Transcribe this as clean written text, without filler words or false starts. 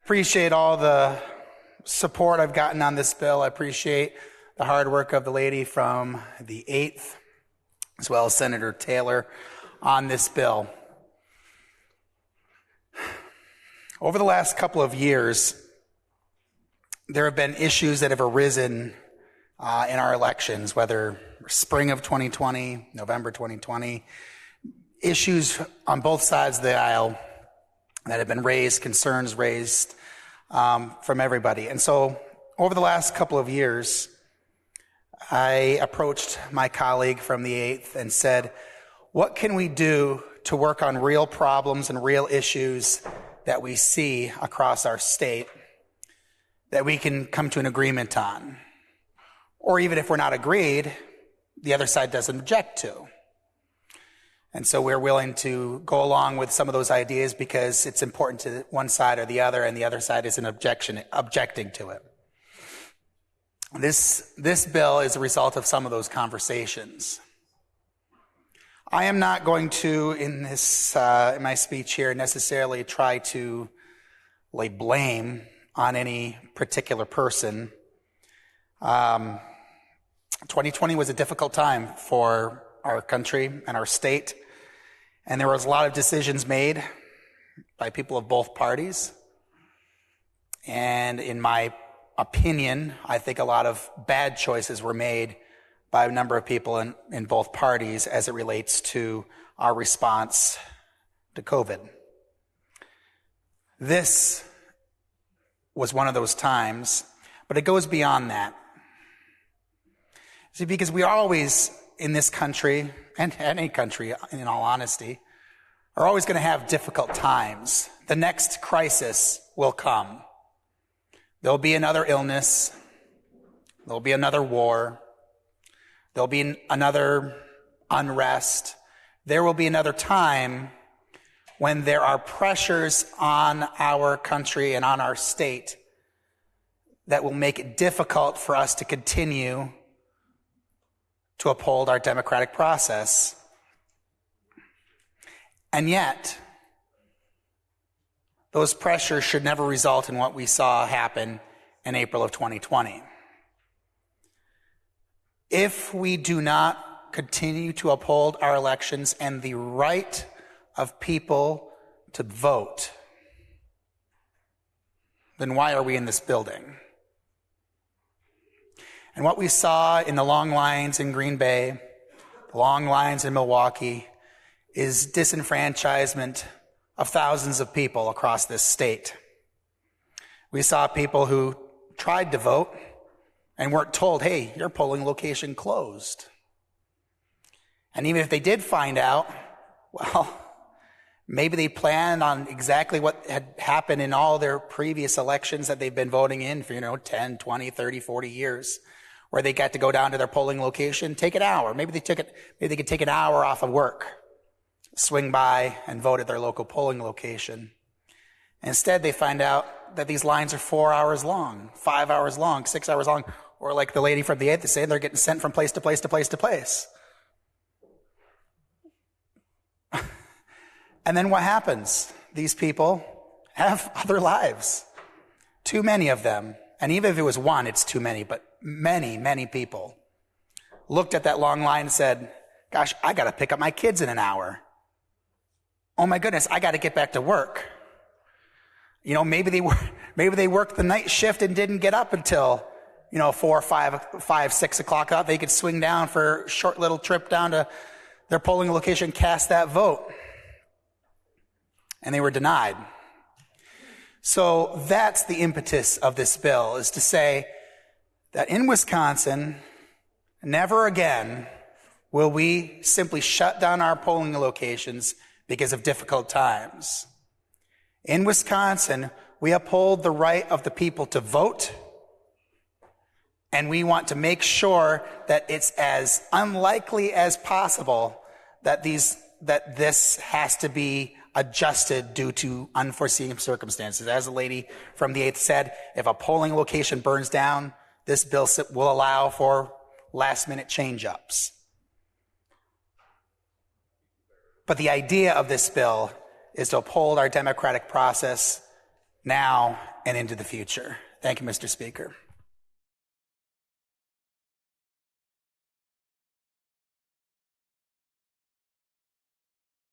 Appreciate all the support I've gotten on this bill. I appreciate the hard work of the lady from the 8th, as well as Senator Taylor on this bill. Over the last couple of years, there have been issues that have arisen in our elections, whether spring of 2020, November 2020, issues on both sides of the aisle that have been raised, concerns raised from everybody. And so over the last couple of years, I approached my colleague from the 8th and said, what can we do to work on real problems and real issues that we see across our state that we can come to an agreement on? Or even if we're not agreed, the other side doesn't object to. And so we're willing to go along with some of those ideas because it's important to one side or the other, and the other side isn't objecting to it. This bill is a result of some of those conversations. I am not going to, in my speech here, necessarily try to lay blame on any particular person. 2020 was a difficult time for our country and our state. And there was a lot of decisions made by people of both parties. And in my opinion, I think a lot of bad choices were made by a number of people in both parties as it relates to our response to COVID. This was one of those times, but it goes beyond that. See, because we are always in this country, and any country, in all honesty, are always going to have difficult times. The next crisis will come. There'll be another illness. There'll be another war. There'll be another unrest. There will be another time when there are pressures on our country and on our state that will make it difficult for us to continue to uphold our democratic process. And yet, those pressures should never result in what we saw happen in April of 2020. If we do not continue to uphold our elections and the right of people to vote, then why are we in this building? And what we saw in the long lines in Green Bay, the long lines in Milwaukee, is disenfranchisement of thousands of people across this state. We saw people who tried to vote and weren't told, hey, your polling location closed. And even if they did find out, well, maybe they planned on exactly what had happened in all their previous elections that they've been voting in for, 10, 20, 30, 40 years, where they got to go down to their polling location, take an hour. Maybe they could take an hour off of work, swing by and vote at their local polling location. Instead, they find out that these lines are 4 hours long, 5 hours long, 6 hours long, or like the lady from the 8th is saying, they're getting sent from place to place to place to place. And then what happens? These people have other lives. Too many of them. And even if it was one, it's too many, but many, many people looked at that long line and said, gosh, I got to pick up my kids in an hour. Oh my goodness, I got to get back to work. Maybe they worked the night shift and didn't get up until, 4, 5, 6 o'clock out. They could swing down for a short little trip down to their polling location, cast that vote. And they were denied. So that's the impetus of this bill, is to say that in Wisconsin, never again will we simply shut down our polling locations because of difficult times. In Wisconsin, we uphold the right of the people to vote, and we want to make sure that it's as unlikely as possible that this has to be adjusted due to unforeseen circumstances. As the lady from the 8th said, if a polling location burns down, this bill will allow for last-minute change-ups. But the idea of this bill is to uphold our democratic process now and into the future. Thank you, Mr. Speaker.